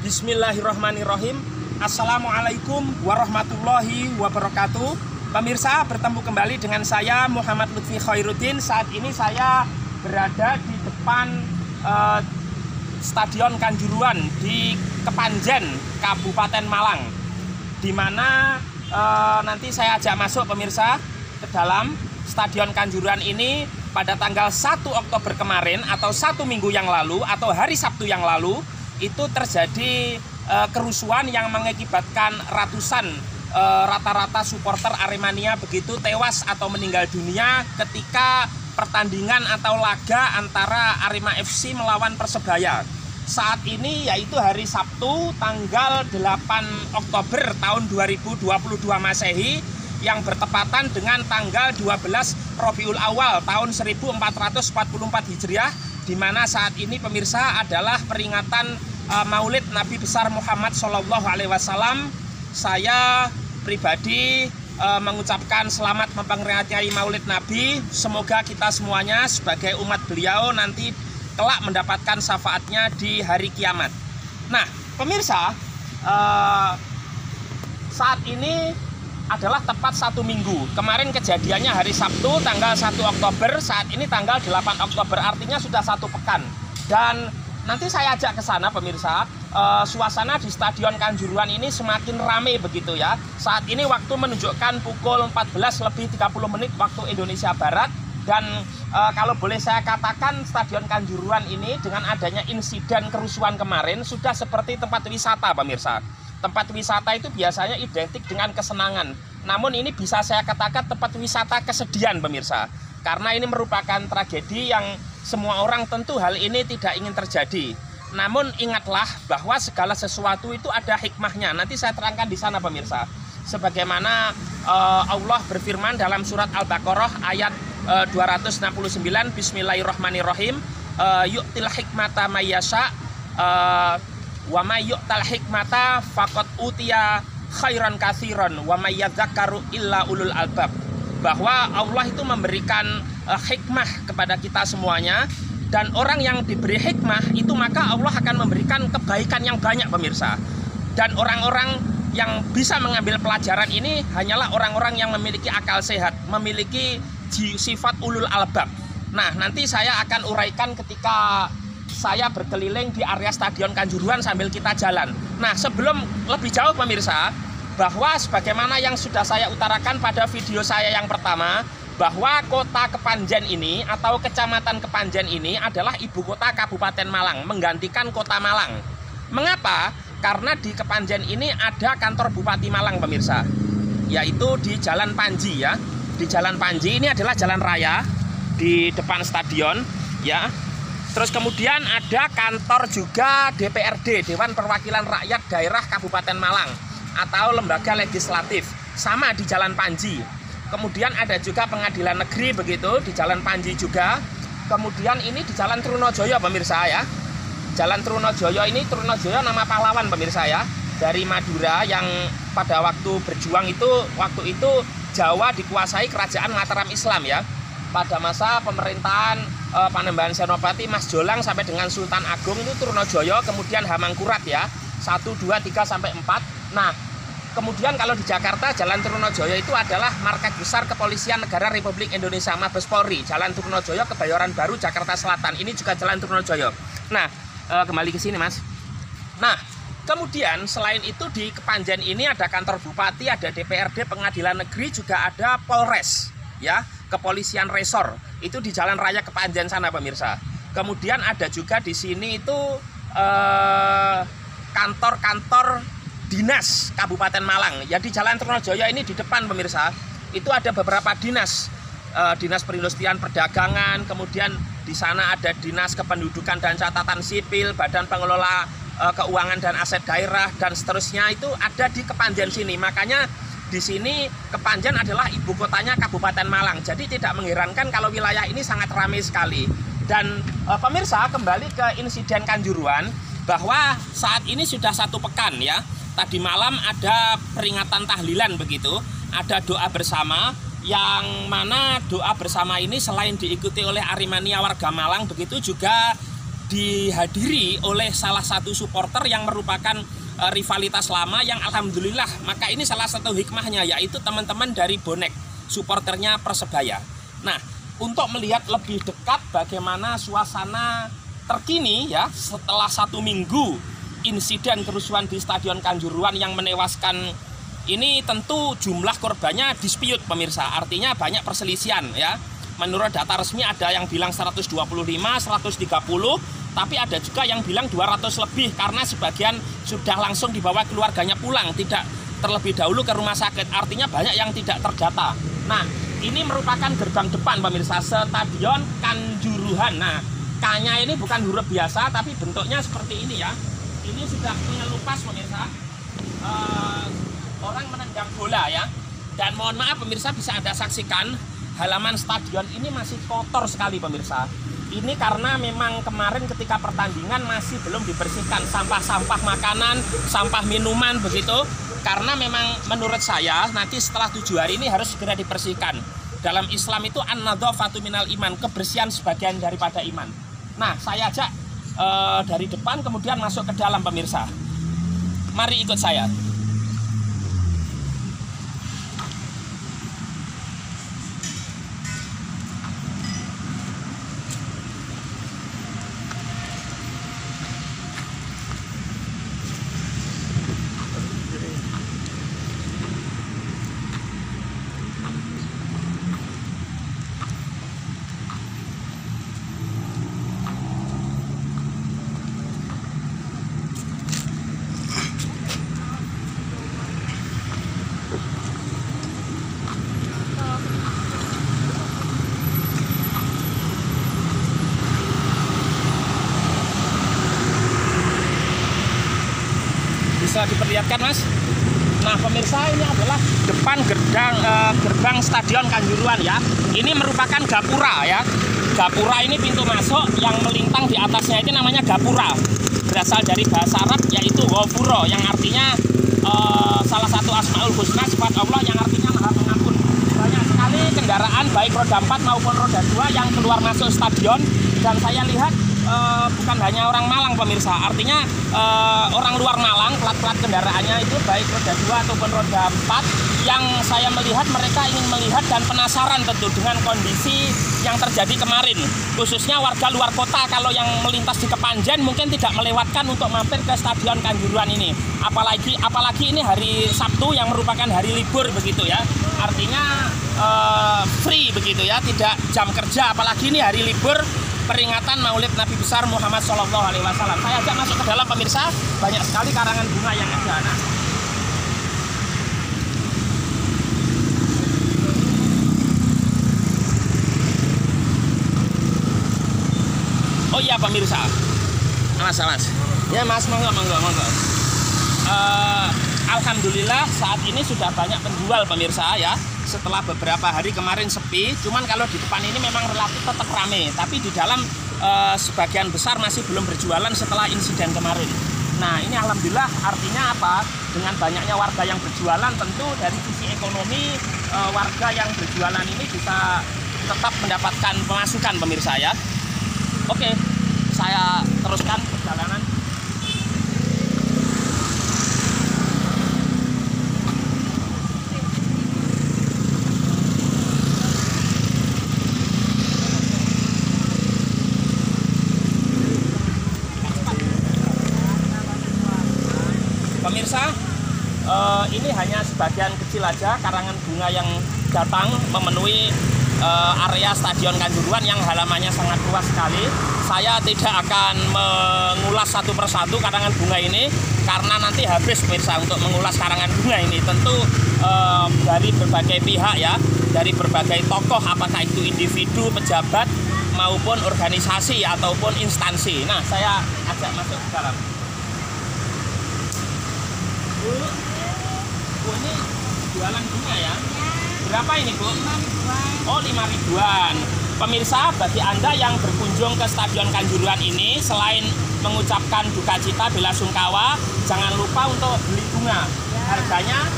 Bismillahirrahmanirrahim. Assalamualaikum warahmatullahi wabarakatuh. Pemirsa, bertemu kembali dengan saya Muhammad Lutfi Khairuddin. Saat ini saya berada di depan Stadion Kanjuruhan di Kepanjen, Kabupaten Malang, di mana nanti saya ajak masuk pemirsa ke dalam Stadion Kanjuruhan ini pada tanggal 1 Oktober kemarin atau 1 minggu yang lalu atau hari Sabtu yang lalu. Itu terjadi kerusuhan yang mengakibatkan ratusan rata-rata supporter Aremania begitu tewas atau meninggal dunia ketika pertandingan atau laga antara Arema FC melawan Persebaya. Saat ini yaitu hari Sabtu tanggal 8 Oktober tahun 2022 Masehi yang bertepatan dengan tanggal 12 Rabiul Awal tahun 1444 Hijriah, di mana saat ini pemirsa adalah peringatan Maulid Nabi besar Muhammad SAW. Saya pribadi mengucapkan selamat memperingati Maulid Nabi. Semoga kita semuanya sebagai umat beliau nanti kelak mendapatkan syafaatnya di hari kiamat. Nah, pemirsa, saat ini adalah tepat 1 minggu. Kemarin kejadiannya hari Sabtu tanggal 1 Oktober, saat ini tanggal 8 Oktober, artinya sudah 1 pekan. Dan nanti saya ajak ke sana pemirsa. Suasana di Stadion Kanjuruhan ini semakin ramai begitu ya. Saat ini waktu menunjukkan pukul 14:30 waktu Indonesia Barat. Dan kalau boleh saya katakan, Stadion Kanjuruhan ini dengan adanya insiden kerusuhan kemarin sudah seperti tempat wisata pemirsa. Tempat wisata itu biasanya identik dengan kesenangan. Namun ini bisa saya katakan tempat wisata kesedihan pemirsa. Karena ini merupakan tragedi yang semua orang tentu hal ini tidak ingin terjadi. Namun ingatlah bahwa segala sesuatu itu ada hikmahnya. Nanti saya terangkan di sana pemirsa. Sebagaimana Allah berfirman dalam surat Al-Baqarah ayat 269, Bismillahirrahmanirrahim, yu'til hikmata mayyasha wa may yu'tal hikmata faqad utiya khairan katsiran wa may yadzakkaru illa ulul albab. Bahwa Allah itu memberikan hikmah kepada kita semuanya, dan orang yang diberi hikmah itu maka Allah akan memberikan kebaikan yang banyak pemirsa. Dan orang-orang yang bisa mengambil pelajaran ini hanyalah orang-orang yang memiliki akal sehat, memiliki sifat ulul albab. Nah, nanti saya akan uraikan ketika saya berkeliling di area Stadion Kanjuruhan sambil kita jalan. Nah, sebelum lebih jauh pemirsa, bahwa sebagaimana yang sudah saya utarakan pada video saya yang pertama, bahwa kota Kepanjen ini atau kecamatan Kepanjen ini adalah ibu kota Kabupaten Malang, menggantikan kota Malang. Mengapa? Karena di Kepanjen ini ada kantor Bupati Malang pemirsa, yaitu di Jalan Panji ya. Di Jalan Panji ini adalah jalan raya di depan stadion ya. Terus kemudian ada kantor juga DPRD, Dewan Perwakilan Rakyat Daerah Kabupaten Malang, atau lembaga legislatif, sama di Jalan Panji. Kemudian ada juga pengadilan negeri begitu di Jalan Panji juga. Kemudian ini di Jalan Trunojoyo pemirsa ya. Jalan Trunojoyo ini, Trunojoyo nama pahlawan pemirsa ya, dari Madura yang pada waktu berjuang itu, waktu itu Jawa dikuasai kerajaan Mataram Islam ya. Pada masa pemerintahan Panembahan Senopati Mas Jolang sampai dengan Sultan Agung itu Trunojoyo, kemudian Hamangkurat ya, 1, 2, 3, sampai 4. Nah, kemudian kalau di Jakarta, Jalan Trunojoyo itu adalah markas besar Kepolisian Negara Republik Indonesia, Mabes Polri. Jalan Trunojoyo, Kebayoran Baru, Jakarta Selatan. Ini juga Jalan Trunojoyo. Nah, kembali ke sini mas. Nah, kemudian selain itu di Kepanjen ini ada kantor bupati, ada DPRD, pengadilan negeri, juga ada Polres ya, Kepolisian Resor. Itu di Jalan Raya Kepanjen sana pemirsa. Kemudian ada juga di sini itu kantor-kantor dinas Kabupaten Malang. Ya, di Jalan Trunojoyo ini di depan pemirsa, itu ada beberapa dinas. Dinas Perindustrian Perdagangan, kemudian di sana ada Dinas Kependudukan dan Catatan Sipil, Badan Pengelola Keuangan dan Aset Daerah, dan seterusnya itu ada di Kepanjen sini. Makanya di sini Kepanjen adalah ibu kotanya Kabupaten Malang. Jadi tidak mengherankan kalau wilayah ini sangat ramai sekali. Dan pemirsa, kembali ke insiden Kanjuruhan, bahwa saat ini sudah 1 pekan ya. Tadi malam ada peringatan tahlilan begitu, ada doa bersama, yang mana doa bersama ini selain diikuti oleh Aremania warga Malang, begitu juga dihadiri oleh salah satu supporter yang merupakan rivalitas lama yang alhamdulillah, maka ini salah satu hikmahnya, yaitu teman-teman dari bonek supporternya Persebaya. Nah, untuk melihat lebih dekat bagaimana suasana terkini ya setelah 1 minggu insiden kerusuhan di Stadion Kanjuruhan yang menewaskan ini, tentu jumlah korbannya dispute pemirsa, artinya banyak perselisihan ya. Menurut data resmi ada yang bilang 125, 130, tapi ada juga yang bilang 200 lebih karena sebagian sudah langsung dibawa keluarganya pulang, tidak terlebih dahulu ke rumah sakit. Artinya banyak yang tidak terdata. Nah, ini merupakan gerbang depan pemirsa Stadion Kanjuruhan. Nah, K-nya ini bukan huruf biasa tapi bentuknya seperti ini ya. Ini sudah menyelupas pemirsa. Orang menendang bola ya. Dan mohon maaf pemirsa, bisa Anda saksikan halaman stadion ini masih kotor sekali pemirsa. Ini karena memang kemarin ketika pertandingan masih belum dibersihkan sampah-sampah makanan, sampah minuman begitu. Karena memang menurut saya nanti setelah 7 hari ini harus segera dibersihkan. Dalam Islam itu an-nadhafatu minal iman, kebersihan sebagian daripada iman. Nah, saya ajak dari depan kemudian masuk ke dalam pemirsa. Mari ikut saya. Bisa diperlihatkan mas. Nah pemirsa, ini adalah depan gerbang Stadion Kanjuruhan ya. Ini merupakan gapura ya. Gapura ini pintu masuk, yang melintang di atasnya itu namanya gapura. Berasal dari bahasa Arab yaitu ghafuro, yang artinya salah satu asmaul husna, sifat Allah yang artinya maha pengampun. Banyak sekali kendaraan baik roda 4 maupun roda 2 yang keluar masuk stadion. Dan saya lihat bukan hanya orang Malang pemirsa, artinya orang luar Malang, plat-plat kendaraannya itu baik roda 2 ataupun roda 4, yang saya melihat mereka ingin melihat dan penasaran tentu dengan kondisi yang terjadi kemarin, khususnya warga luar kota. Kalau yang melintas di Kepanjen mungkin tidak melewatkan untuk mampir ke Stadion Kanjuruhan ini, apalagi ini hari Sabtu yang merupakan hari libur begitu ya, artinya free begitu ya, tidak jam kerja, apalagi ini hari libur peringatan Maulid Nabi besar Muhammad SAW. Saya ajak masuk ke dalam pemirsa, banyak sekali karangan bunga yang ada. Nah, oh iya pemirsa, mas. Ya mas, monggo. Alhamdulillah saat ini sudah banyak penjual pemirsa ya. Setelah beberapa hari kemarin sepi, cuman kalau di depan ini memang relatif tetap rame, tapi di dalam sebagian besar masih belum berjualan setelah insiden kemarin. Nah ini alhamdulillah, artinya apa? Dengan banyaknya warga yang berjualan, tentu dari sisi ekonomi warga yang berjualan ini bisa tetap mendapatkan pemasukan pemirsa ya. Oke, saya teruskan perjalanan. Pemirsa, ini hanya sebagian kecil aja karangan bunga yang datang memenuhi area Stadion Kanjuruhan yang halamannya sangat luas sekali. Saya tidak akan mengulas satu persatu karangan bunga ini karena nanti habis pemirsa untuk mengulas karangan bunga ini. Tentu dari berbagai pihak ya, dari berbagai tokoh, apakah itu individu, pejabat maupun organisasi ataupun instansi. Nah, saya ajak masuk ke dalam. Bu, ini jualan bunga ya? Berapa ini Bu? 5 ribuan. Oh 5 ribuan. Pemirsa, bagi Anda yang berkunjung ke Stadion Kanjuruhan ini, selain mengucapkan duka cita bela sungkawa, jangan lupa untuk beli bunga. Harganya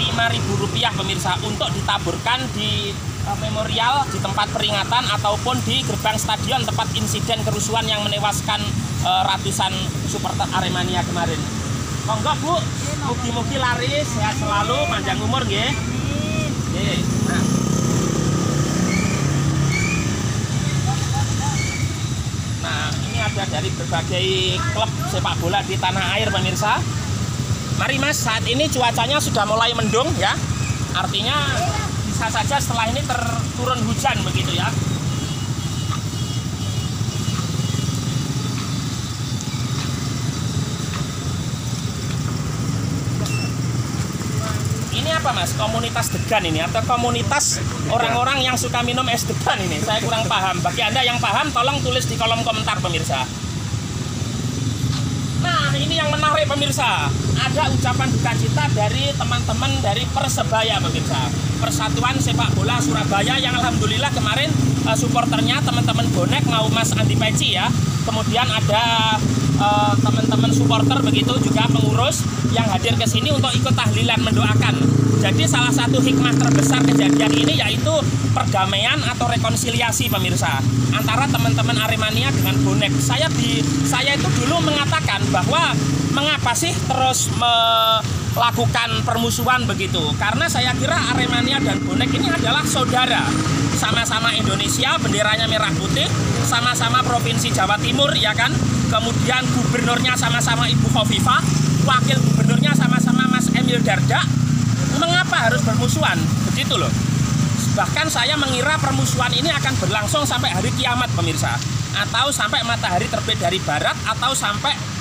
Rp5.000 pemirsa, untuk ditaburkan di memorial, di tempat peringatan ataupun di gerbang stadion tempat insiden kerusuhan yang menewaskan ratusan supporter Aremania kemarin. Monggo Bu, mugi-mugi laris, sehat selalu, panjang umur nggih. Nggih. Nah, ini ada dari berbagai klub sepak bola di tanah air pemirsa. Mari Mas, saat ini cuacanya sudah mulai mendung ya. Artinya bisa saja setelah ini turun hujan begitu ya. Ini apa Mas? Komunitas degan ini atau komunitas orang-orang yang suka minum es degan ini? Saya kurang paham. Bagi Anda yang paham, tolong tulis di kolom komentar pemirsa. Nah, ini yang menarik pemirsa. Ada ucapan duka cita dari teman-teman dari Persebaya pemirsa. Persatuan Sepak Bola Surabaya yang alhamdulillah kemarin supporternya teman-teman bonek mau Mas Andi Peci ya. Kemudian ada teman-teman supporter begitu juga pengurus yang hadir ke sini untuk ikut tahlilan mendoakan. Jadi salah satu hikmah terbesar kejadian ini yaitu perdamaian atau rekonsiliasi pemirsa antara teman-teman Aremania dengan bonek. Saya itu dulu mengatakan bahwa mengapa sih terus melakukan permusuhan begitu? Karena saya kira Aremania dan bonek ini adalah saudara. Sama-sama Indonesia, benderanya merah putih, sama-sama Provinsi Jawa Timur ya kan. Kemudian gubernurnya sama-sama Ibu Khofifah, wakil gubernurnya sama-sama Mas Emil Dardak. Mengapa harus bermusuhan? Begitu loh. Bahkan saya mengira permusuhan ini akan berlangsung sampai hari kiamat pemirsa, atau sampai matahari terbit dari barat, atau sampai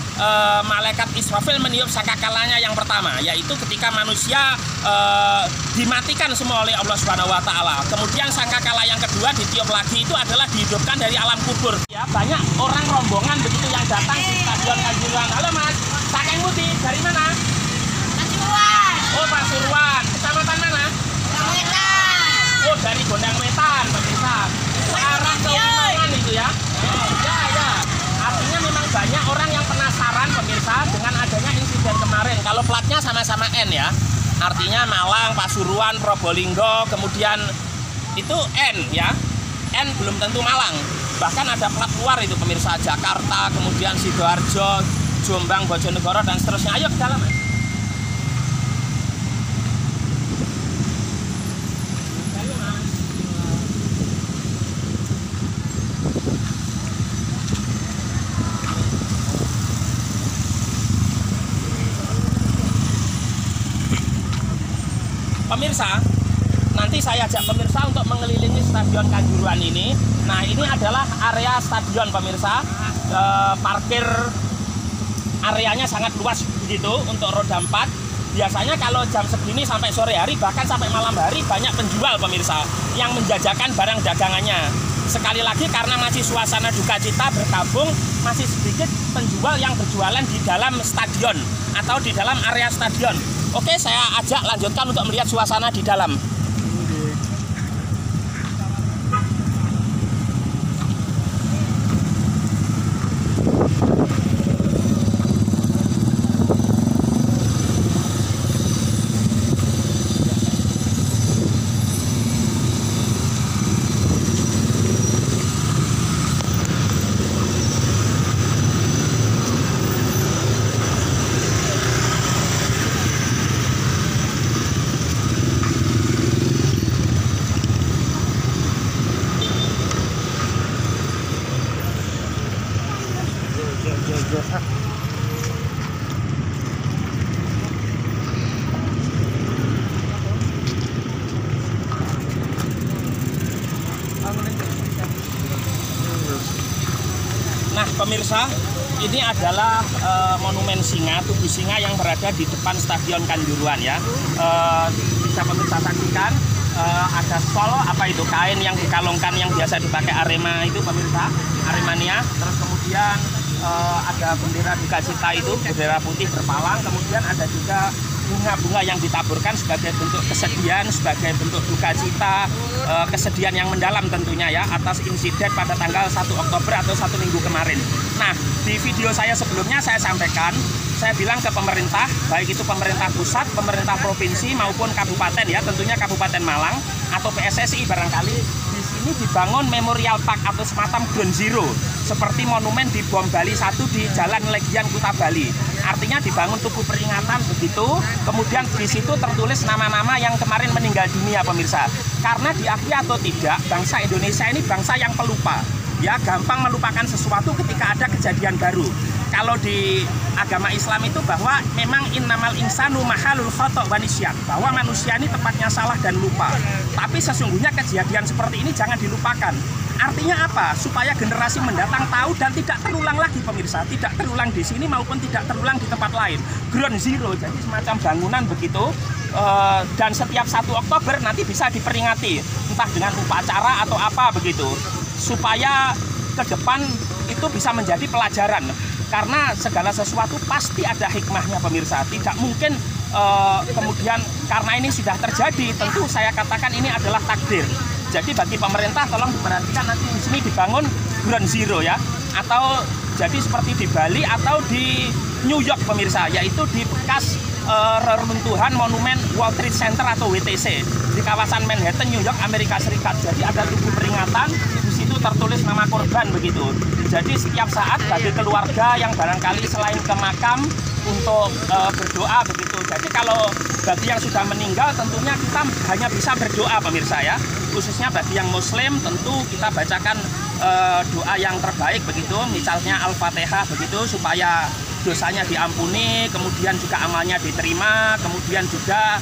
malaikat Israfil meniup sangkakalanya yang pertama, yaitu ketika manusia dimatikan semua oleh Allah Subhanahu wa taala. Kemudian sangkakala yang kedua ditiup lagi, itu adalah dihidupkan dari alam kubur. Ya, banyak orang rombongan begitu yang datang di Stadion Kanjuruhan. Halo Mas, Saking Putih, dari mana? Pasuruan. Oh, Pasuruan. Kecamatan mana? Gondang Wetan. Oh, dari Gondang Wetan, pemirsa. Ke arah Kalimantan itu ya? Oh, ya. Artinya memang banyak orang yang penasaran pemirsa dengan adanya insiden kemarin. Kalau platnya sama-sama N ya, artinya Malang, Pasuruan, Probolinggo, kemudian itu N ya, N belum tentu Malang. Bahkan ada plat luar itu pemirsa, Jakarta, kemudian Sidoarjo, Jombang, Bojonegoro dan seterusnya. Ayo ke dalam Mas. Pemirsa, nanti saya ajak pemirsa untuk mengelilingi Stadion Kanjuruhan ini. Nah, ini adalah area stadion pemirsa. Parkir areanya sangat luas begitu untuk roda 4. Biasanya kalau jam segini sampai sore hari, bahkan sampai malam hari, banyak penjual pemirsa yang menjajakan barang dagangannya. Sekali lagi karena masih suasana duka cita berkabung, masih sedikit penjual yang berjualan di dalam stadion atau di dalam area stadion. Oke, saya ajak lanjutkan untuk melihat suasana di dalam. Nah pemirsa, ini adalah monumen singa, tubuh singa yang berada di depan Stadion Kanjuruhan ya. Bisa pemirsa saksikan ada sol, apa itu, kain yang dikalungkan yang biasa dipakai Arema itu pemirsa, Aremania. Terus kemudian ada bendera duka cita itu, bendera putih berpalang. Kemudian ada juga bunga-bunga yang ditaburkan sebagai bentuk kesedihan, sebagai bentuk duka cita, kesedihan yang mendalam tentunya ya atas insiden pada tanggal 1 Oktober atau 1 minggu kemarin. Nah, di video saya sebelumnya saya sampaikan, saya bilang ke pemerintah, baik itu pemerintah pusat, pemerintah provinsi maupun kabupaten ya, tentunya Kabupaten Malang atau PSSI barangkali di sini dibangun Memorial Park atau semacam Ground Zero seperti monumen di Bom Bali 1 di Jalan Legian Kuta Bali. Artinya dibangun tugu peringatan begitu, kemudian di situ tertulis nama-nama yang kemarin meninggal dunia pemirsa. Karena diakui atau tidak, bangsa Indonesia ini bangsa yang pelupa. Ya, gampang melupakan sesuatu ketika ada kejadian baru. Kalau di agama Islam itu bahwa memang innamal insanu mahalul khata' wa nisyan, bahwa manusia ini tempatnya salah dan lupa. Tapi sesungguhnya kejadian seperti ini jangan dilupakan. Artinya apa? Supaya generasi mendatang tahu dan tidak terulang lagi pemirsa, tidak terulang di sini maupun tidak terulang di tempat lain. Ground Zero, jadi semacam bangunan begitu. Dan setiap 1 Oktober nanti bisa diperingati entah dengan upacara atau apa begitu, supaya ke depan itu bisa menjadi pelajaran. Karena segala sesuatu pasti ada hikmahnya pemirsa. Tidak mungkin kemudian karena ini sudah terjadi, tentu saya katakan ini adalah takdir. Jadi bagi pemerintah tolong diperhatikan nanti di sini dibangun Ground Zero ya, atau jadi seperti di Bali atau di New York pemirsa, yaitu di bekas reruntuhan monumen World Trade Center atau WTC di kawasan Manhattan, New York, Amerika Serikat. Jadi ada tugu peringatan, di situ tertulis nama korban begitu. Jadi setiap saat bagi keluarga yang barangkali selain ke makam untuk berdoa begitu. Jadi kalau bagi yang sudah meninggal tentunya kita hanya bisa berdoa pemirsa ya. Khususnya bagi yang Muslim tentu kita bacakan doa yang terbaik begitu, misalnya Al-Fatihah begitu, supaya dosanya diampuni, kemudian juga amalnya diterima, kemudian juga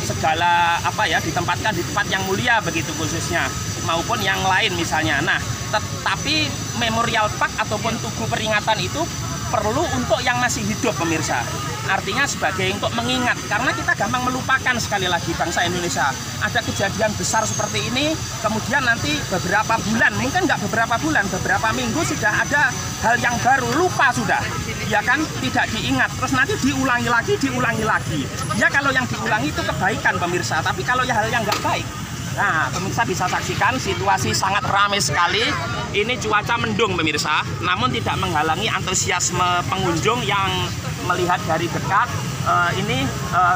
segala apa ya ditempatkan di tempat yang mulia begitu khususnya, maupun yang lain misalnya. Nah, tetapi Memorial Park ataupun tugu peringatan itu perlu untuk yang masih hidup pemirsa. Artinya sebagai untuk mengingat, karena kita gampang melupakan sekali lagi bangsa Indonesia. Ada kejadian besar seperti ini, kemudian nanti beberapa bulan, mungkin nggak beberapa bulan, beberapa minggu sudah ada hal yang baru, lupa sudah. Ya kan, tidak diingat, terus nanti diulangi lagi. Ya kalau yang diulangi itu kebaikan pemirsa, tapi kalau ya hal yang nggak baik. Nah, pemirsa bisa saksikan situasi sangat ramai sekali. Ini cuaca mendung pemirsa, namun tidak menghalangi antusiasme pengunjung yang melihat dari dekat. Ini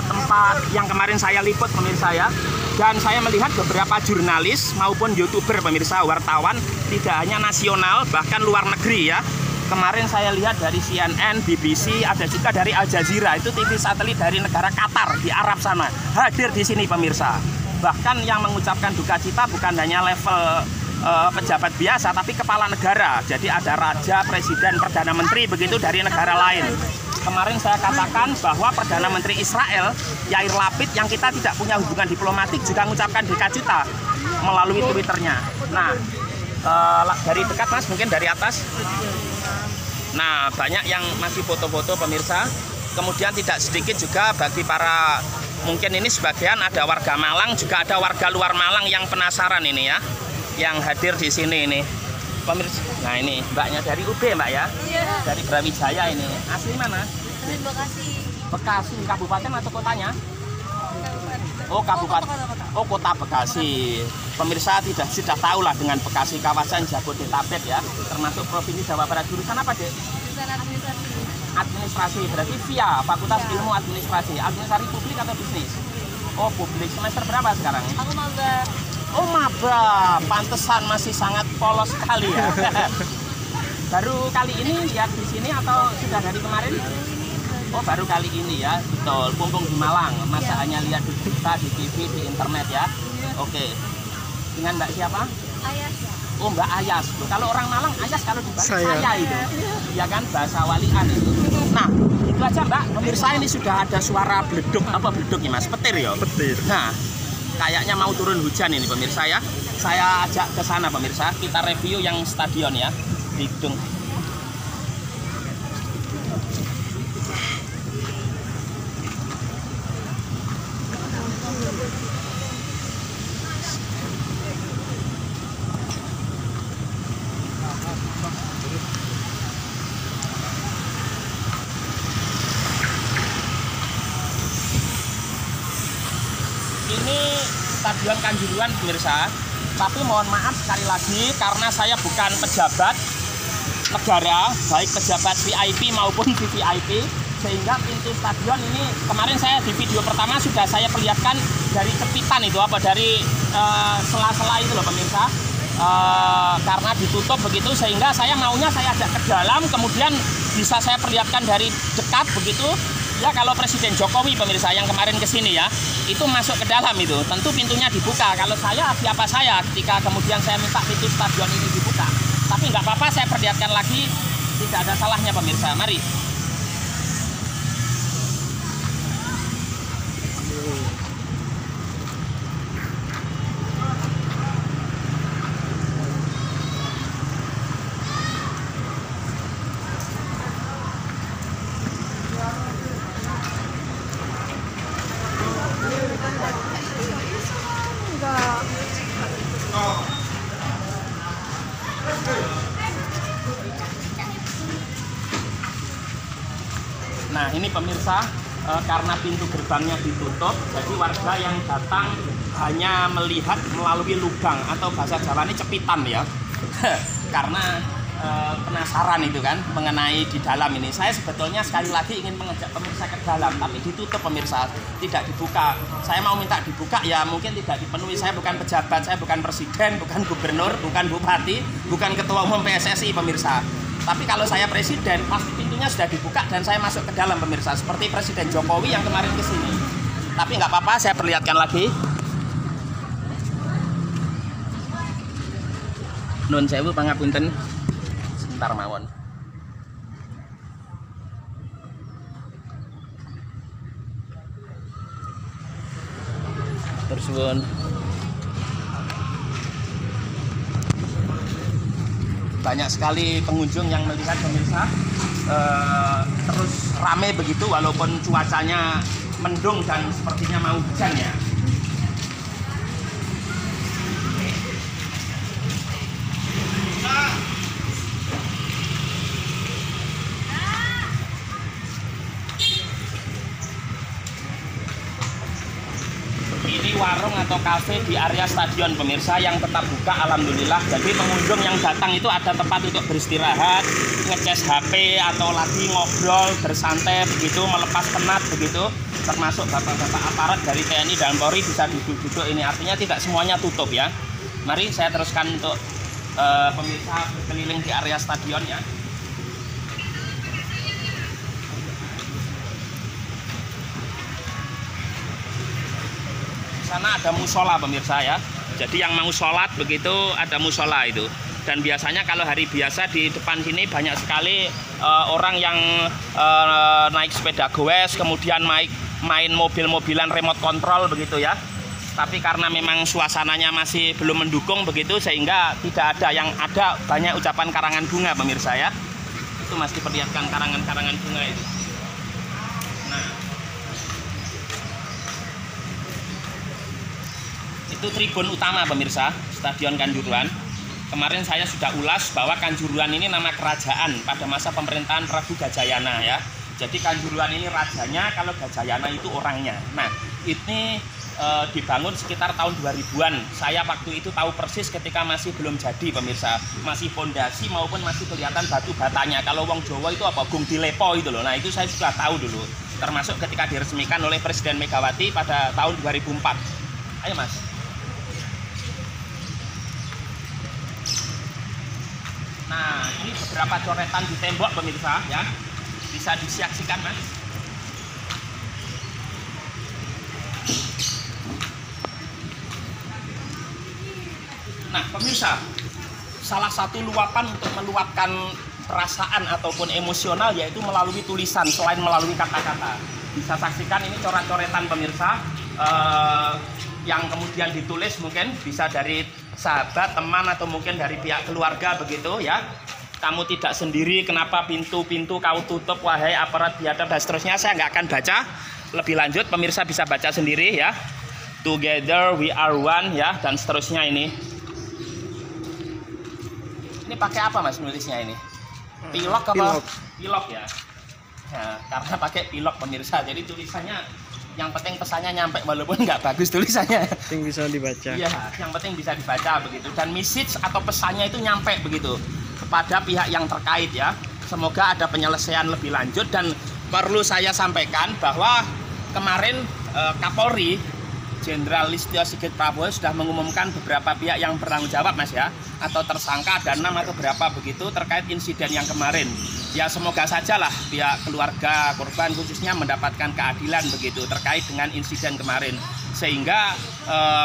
tempat yang kemarin saya liput pemirsa ya. Dan saya melihat beberapa jurnalis maupun YouTuber pemirsa, wartawan, tidak hanya nasional, bahkan luar negeri ya. Kemarin saya lihat dari CNN, BBC, ada juga dari Al Jazeera, itu TV satelit dari negara Qatar di Arab sana, hadir di sini pemirsa. Bahkan yang mengucapkan duka cita bukan hanya level pejabat biasa, tapi kepala negara. Jadi ada raja, presiden, perdana menteri begitu dari negara lain. Kemarin saya katakan bahwa Perdana Menteri Israel, Yair Lapid, yang kita tidak punya hubungan diplomatik, juga mengucapkan duka cita melalui Twitternya. Nah, dari dekat mas, mungkin dari atas. Nah, banyak yang masih foto-foto pemirsa. Kemudian tidak sedikit juga bagi para, mungkin ini sebagian ada warga Malang, juga ada warga luar Malang yang penasaran ini ya, yang hadir di sini ini pemirsa. Nah ini mbaknya dari UB mbak ya? Iya. Dari Brawijaya ini. Asli mana? Dari Bekasi. Bekasi, kabupaten atau kotanya? Oh kabupaten. Oh kota Bekasi. Pemirsa sudah tahu lah dengan Bekasi, kawasan Jabodetabek ya, termasuk provinsi Jawa Barat. Jurusan apa dek? Jurusan administrasi. Administrasi, berarti via Fakultas Ilmu Administrasi. Administrasi publik atau bisnis? Oh publik. Semester berapa sekarang? Aku maba. Oh maba, pantesan masih sangat polos sekali ya. Baru kali ini lihat di sini atau sudah dari kemarin? Oh baru kali ini ya, betul. Mumpung di Malang, masa hanya lihat di berita, di TV, di internet ya? Oke. Dengan mbak siapa? Ayas. Oh Mbak Ayas. Loh, kalau orang Malang Ayas, kalau di Bali saya itu. Ya kan, bahasa walian itu. Nah, itu aja Mbak. Pemirsa ini sudah ada suara bleduk, apa bleduknya Mas? Petir ya? Petir. Nah, kayaknya mau turun hujan ini pemirsa ya. Saya ajak ke sana pemirsa, kita review yang stadion ya, di gedung. Stadion Kanjuruhan pemirsa. Tapi mohon maaf sekali lagi karena saya bukan pejabat negara, baik pejabat VIP maupun VVIP, sehingga pintu stadion ini kemarin saya di video pertama sudah saya perlihatkan dari cepitan itu dari sela-sela itu loh pemirsa. Karena ditutup begitu sehingga saya maunya saya ajak ke dalam, kemudian bisa saya perlihatkan dari dekat begitu ya. Kalau Presiden Jokowi pemirsa yang kemarin kesini ya, itu masuk ke dalam itu tentu pintunya dibuka. Kalau saya siapa saya ketika kemudian saya minta pintu stadion ini dibuka, tapi nggak apa-apa, saya perlihatkan lagi, tidak ada salahnya pemirsa. Mari. Nah ini pemirsa, karena pintu gerbangnya ditutup, jadi warga yang datang hanya melihat melalui lubang atau bahasa Jawa ini cepitan ya. Karena penasaran itu kan mengenai di dalam ini. Saya sebetulnya sekali lagi ingin mengajak pemirsa ke dalam, tapi ditutup pemirsa, tidak dibuka. Saya mau minta dibuka ya mungkin tidak dipenuhi. Saya bukan pejabat, saya bukan presiden, bukan gubernur, bukan bupati, bukan ketua umum PSSI pemirsa. Tapi kalau saya presiden, pasti pintunya sudah dibuka dan saya masuk ke dalam pemirsa. Seperti Presiden Jokowi yang kemarin ke sini. Tapi nggak apa-apa, saya perlihatkan lagi. Nun sewu pangapunten. Sebentar mawon. Terus banyak sekali pengunjung yang melihat pemirsa, terus rame begitu walaupun cuacanya mendung dan sepertinya mau hujan ya. Ini warung atau kafe di area stadion pemirsa yang tetap buka alhamdulillah. Jadi pengunjung yang datang itu ada tempat untuk beristirahat, ngecas HP atau lagi ngobrol bersantai begitu, melepas penat begitu. Termasuk bapak-bapak aparat dari TNI dan Polri bisa duduk-duduk ini, artinya tidak semuanya tutup ya. Mari saya teruskan untuk pemirsa berkeliling di area stadion ya. Sana ada musola pemirsa ya. Jadi yang mau sholat begitu ada musola itu. Dan biasanya kalau hari biasa di depan sini banyak sekali orang yang naik sepeda goes, kemudian main mobil-mobilan remote control begitu ya. Tapi karena memang suasananya masih belum mendukung begitu sehingga tidak ada, yang ada banyak ucapan karangan bunga pemirsa ya. Itu masih diperlihatkan karangan-karangan bunga itu. Nah, itu tribun utama pemirsa Stadion Kanjuruhan. Kemarin saya sudah ulas bahwa Kanjuruhan ini nama kerajaan pada masa pemerintahan Prabu Gajayana ya. Jadi Kanjuruhan ini rajanya, kalau Gajayana itu orangnya. Nah ini dibangun sekitar tahun 2000-an. Saya waktu itu tahu persis ketika masih belum jadi pemirsa, masih fondasi maupun masih kelihatan batu batanya. Kalau wong Jawa itu apa, gung dilepo itu loh. Nah itu saya sudah tahu dulu, termasuk ketika diresmikan oleh Presiden Megawati pada tahun 2004. Ayo mas. Nah, ini beberapa coretan di tembok pemirsa ya. Bisa disiaksikan mas. Nah, pemirsa, salah satu luapan untuk meluapkan perasaan ataupun emosional yaitu melalui tulisan selain melalui kata-kata. Bisa saksikan ini coret-coretan pemirsa yang kemudian ditulis mungkin bisa dari sahabat, teman atau mungkin dari pihak keluarga begitu ya. Kamu tidak sendiri, kenapa pintu-pintu kau tutup wahai aparat biadab dan seterusnya. Saya nggak akan baca lebih lanjut, pemirsa bisa baca sendiri ya. Together we are one ya dan seterusnya ini. Ini pakai apa mas nulisnya ini? Pilok apa? Pilok ya. Nah, karena pakai pilok pemirsa, jadi tulisannya Yang penting pesannya nyampe walaupun nggak bagus tulisannya. Penting bisa dibaca. Iya, yang penting bisa dibaca begitu. Dan message atau pesannya itu nyampe begitu kepada pihak yang terkait ya. Semoga ada penyelesaian lebih lanjut. Dan perlu saya sampaikan bahwa kemarin Kapolri Jenderal Listio Sigit Prabowo sudah mengumumkan beberapa pihak yang bertanggung jawab Mas ya, atau tersangka ada 6 atau berapa begitu terkait insiden yang kemarin. Ya semoga sajalah pihak keluarga korban khususnya mendapatkan keadilan begitu terkait dengan insiden kemarin, sehingga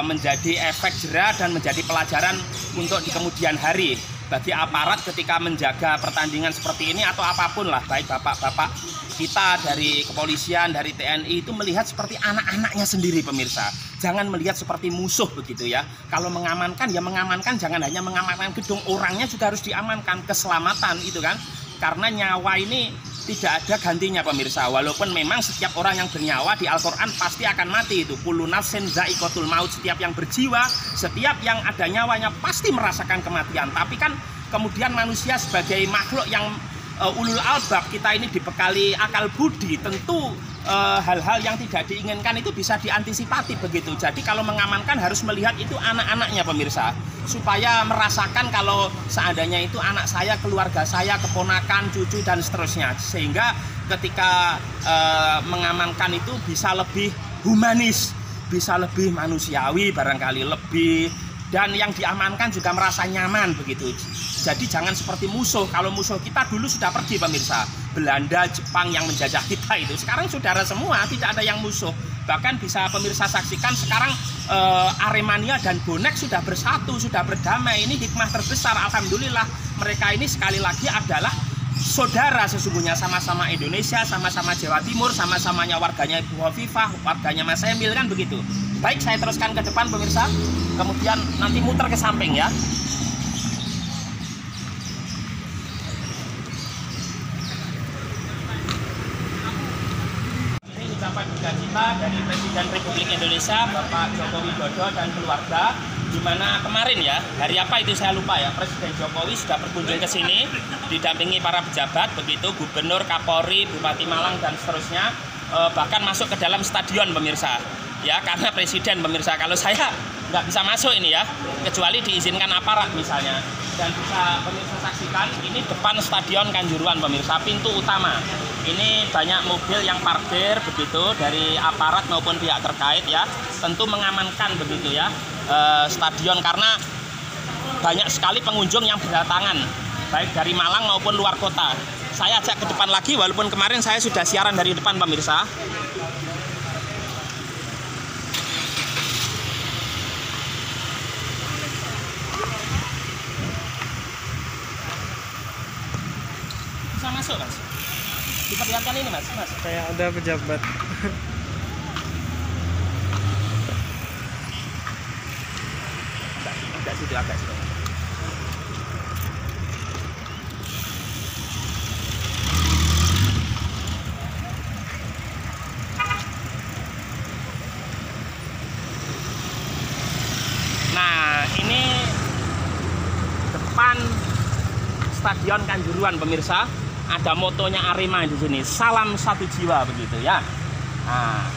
menjadi efek jera dan menjadi pelajaran untuk di kemudian hari bagi aparat ketika menjaga pertandingan seperti ini atau apapun lah, baik bapak-bapak kita dari kepolisian, dari TNI itu melihat seperti anak-anaknya sendiri pemirsa. Jangan melihat seperti musuh begitu ya. Kalau mengamankan ya mengamankan, jangan hanya mengamankan gedung, orangnya juga harus diamankan, keselamatan itu kan. Karena nyawa ini tidak ada gantinya pemirsa. Walaupun memang setiap orang yang bernyawa di Al-Quran pasti akan mati itu. Kullu nafsin dha'iqatul maut, setiap yang berjiwa, setiap yang ada nyawanya pasti merasakan kematian. Tapi kan kemudian manusia sebagai makhluk yang ulul albab, kita ini dibekali akal budi, tentu hal-hal yang tidak diinginkan itu bisa diantisipasi begitu. Jadi kalau mengamankan harus melihat itu anak-anaknya pemirsa, supaya merasakan kalau seandainya itu anak saya, keluarga saya, keponakan, cucu dan seterusnya, sehingga ketika mengamankan itu bisa lebih humanis, bisa lebih manusiawi barangkali lebih, dan yang diamankan juga merasa nyaman begitu. Jadi jangan seperti musuh. Kalau musuh kita dulu sudah pergi pemirsa, Belanda, Jepang yang menjajah kita itu, sekarang saudara semua, tidak ada yang musuh. Bahkan bisa pemirsa saksikan sekarang Aremania dan bonek sudah bersatu, sudah berdamai. Ini hikmah terbesar, alhamdulillah. Mereka ini sekali lagi adalah saudara sesungguhnya, sama-sama Indonesia, sama-sama Jawa Timur, sama-samanya warganya Ibu Hovifah, warganya Mas Emil kan begitu. Baik, saya teruskan ke depan pemirsa, kemudian nanti muter ke samping ya. Ini ucapan duka dari Presiden Republik Indonesia Bapak Joko Widodo dan keluarga, di mana kemarin ya, hari apa itu saya lupa ya, Presiden Jokowi sudah berkunjung ke sini didampingi para pejabat begitu, Gubernur, Kapolri, Bupati Malang dan seterusnya, bahkan masuk ke dalam stadion pemirsa. Ya, karena presiden pemirsa, kalau saya nggak bisa masuk ini ya, kecuali diizinkan aparat misalnya. Dan bisa pemirsa saksikan, ini depan Stadion Kanjuruhan pemirsa, pintu utama. Ini banyak mobil yang parkir begitu dari aparat maupun pihak terkait ya, tentu mengamankan begitu ya stadion, karena banyak sekali pengunjung yang berdatangan baik dari Malang maupun luar kota. Saya ajak ke depan lagi, walaupun kemarin saya sudah siaran dari depan pemirsa. Bisa masuk Mas, diperlihatkan ini Mas. Kayak ada pejabat. Agak situ. Nah, ini depan Stadion Kanjuruhan pemirsa, ada motonya Arema di sini, salam satu jiwa begitu ya. Nah,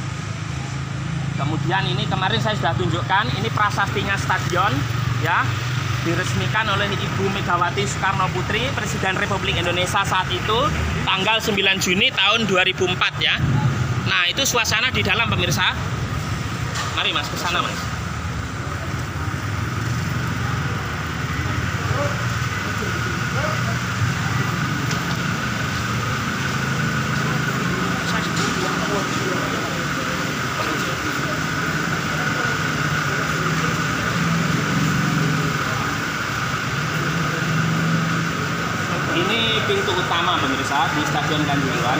kemudian ini kemarin saya sudah tunjukkan, ini prasastinya stadion ya, diresmikan oleh Ibu Megawati Soekarno Putri, Presiden Republik Indonesia saat itu, tanggal 9 Juni tahun 2004 ya. Nah, itu suasana di dalam pemirsa. Mari Mas, ke sana Mas. Ini pintu utama pemirsa di Stadion Kanjuruhan.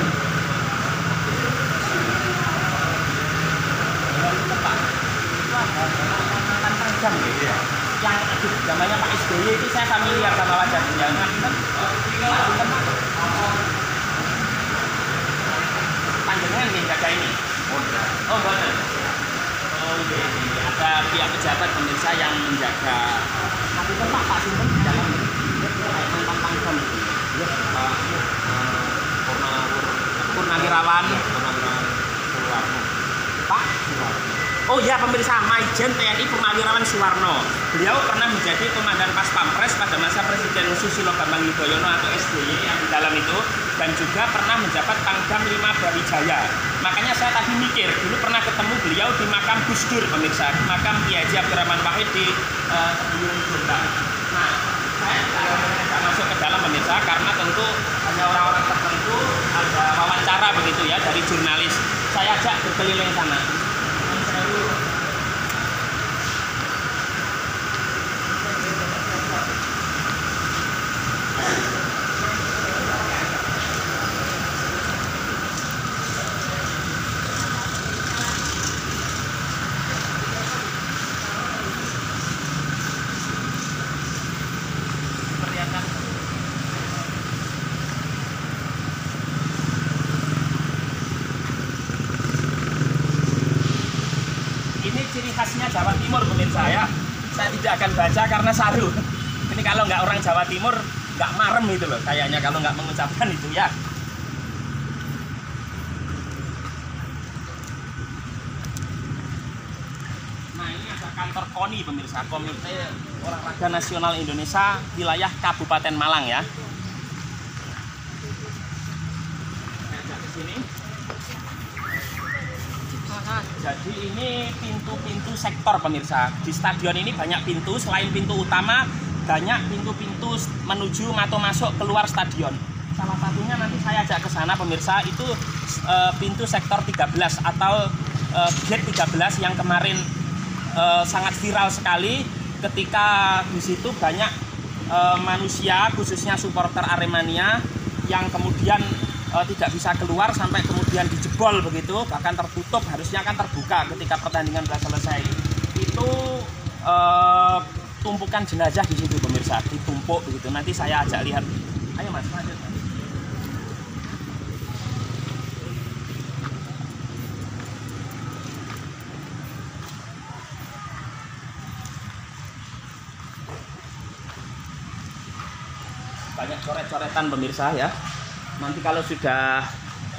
Panjang gitu ya. Yang zamannya Pak SBY itu saya familiar sama wajahnya. Panjangnya nih ada ini. Oh benar. Oh iya. Ada pihak pejabat pemirsa yang menjaga. Tapi kan Pak Sinten di dalam mantan Purnawirawan. Oh ya pemirsa, Maijen TNI Purnawirawan Suwarno. Beliau pernah menjadi komandan Pas Pampres pada masa Presiden Susilo Bambang Yudhoyono atau SBY yang di dalam itu, dan juga pernah menjabat Pangdam 5 Brawijaya. Makanya saya tadi mikir, dulu pernah ketemu beliau di makam Gus Dur pemirsa, di makam Kiai Haji Abdurrahman Wahid di Tebuyung Jombang. Nah, saya tidak masuk ke dalam pemirsa karena tentu hanya orang-orang tertentu, ada wawancara begitu ya dari jurnalis. Saya ajak berkeliling sana. Ini ciri khasnya Jawa Timur pemirsa ya. Saya tidak akan baca karena saru. Ini kalau nggak orang Jawa Timur nggak marem itu loh kayaknya kalau nggak mengucapkan itu ya. Nah ini ada kantor KONI pemirsa, Komite Olahraga Nasional Indonesia wilayah Kabupaten Malang ya. Saya ajak ke sini. Jadi ini pintu-pintu sektor pemirsa. Di stadion ini banyak pintu, selain pintu utama banyak pintu-pintu menuju atau masuk keluar stadion. Salah satunya nanti saya ajak ke sana pemirsa, itu pintu sektor 13 atau gate 13 yang kemarin sangat viral sekali ketika di situ banyak manusia khususnya supporter Aremania yang kemudian tidak bisa keluar sampai kemudian dijebol begitu, bahkan tertutup, harusnya kan terbuka ketika pertandingan sudah selesai. Itu tumpukan jenazah di situ pemirsa, ditumpuk begitu. Nanti saya ajak lihat. Ayo Mas, lanjut. Banyak coret-coretan pemirsa ya. Nanti kalau sudah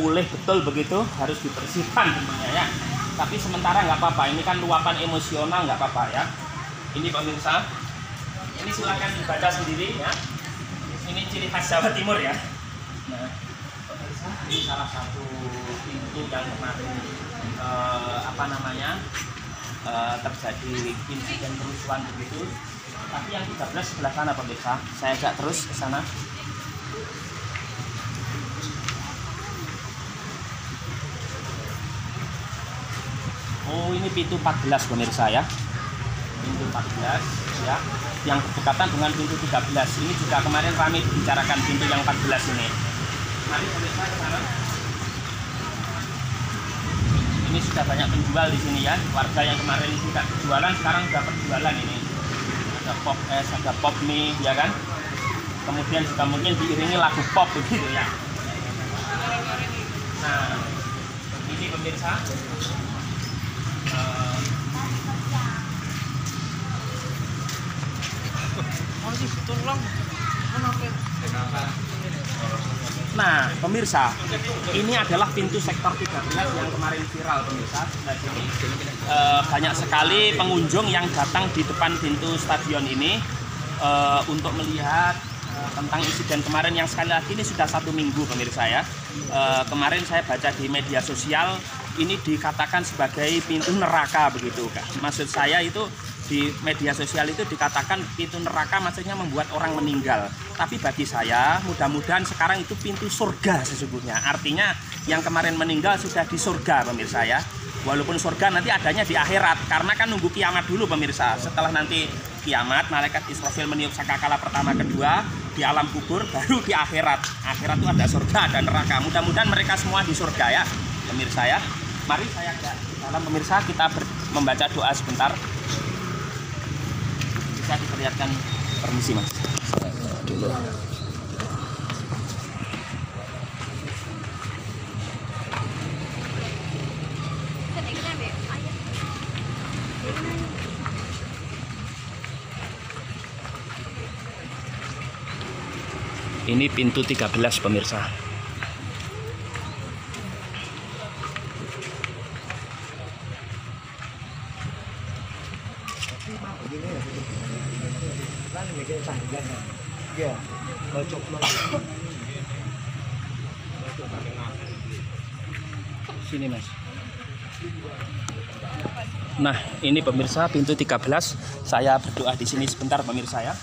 pulih betul begitu harus dibersihkan tentunya ya. Tapi sementara nggak apa-apa, ini kan luapan emosional nggak apa-apa ya. Ini pemirsa, ini silakan dibaca sendiri ya. Ini ciri khas Jawa Timur ya. Nah, pemirsa, ini salah satu pintu yang kemarin terjadi insiden kerusuhan begitu. Tapi yang 13 sebelah sana pemirsa, saya ajak terus ke sana. Oh ini pintu 14 pemirsa ya. Pintu 14 ya, yang berdekatan dengan pintu 13. Ini juga kemarin ramai dibicarakan pintu yang 14 ini. Mari pemirsa ke sana. Ini sudah banyak penjual di sini ya. Warga yang kemarin tidak berjualan sekarang sudah berjualan ini. Ada pop mie ya kan. Kemudian juga mungkin diiringi lagu pop begitu ya. Nah, ini pemirsa. Nah pemirsa, ini adalah pintu sektor 13 yang kemarin viral pemirsa. Nah, sini banyak sekali pengunjung yang datang di depan pintu stadion ini untuk melihat tentang insiden kemarin yang sekali lagi ini sudah 1 minggu pemirsa ya. Kemarin saya baca di media sosial ini dikatakan sebagai pintu neraka begitu Kak. Maksud saya itu di media sosial itu dikatakan pintu neraka maksudnya membuat orang meninggal. Tapi bagi saya mudah-mudahan sekarang itu pintu surga sesungguhnya. Artinya yang kemarin meninggal sudah di surga pemirsa ya. Walaupun surga nanti adanya di akhirat, karena kan nunggu kiamat dulu pemirsa. Setelah nanti kiamat, malaikat Israfil meniup sangkakala pertama kedua di alam kubur, baru di akhirat. Akhirat itu ada surga, ada neraka. Mudah-mudahan mereka semua di surga ya pemirsa ya. Mari saya ke dalam pemirsa, kita membaca doa sebentar. Bisa diperlihatkan, permisi Mas. Dulu. Ini pintu 13 pemirsa. Sini Mas. Nah, ini pemirsa pintu 13. Saya berdoa di sini sebentar pemirsa ya.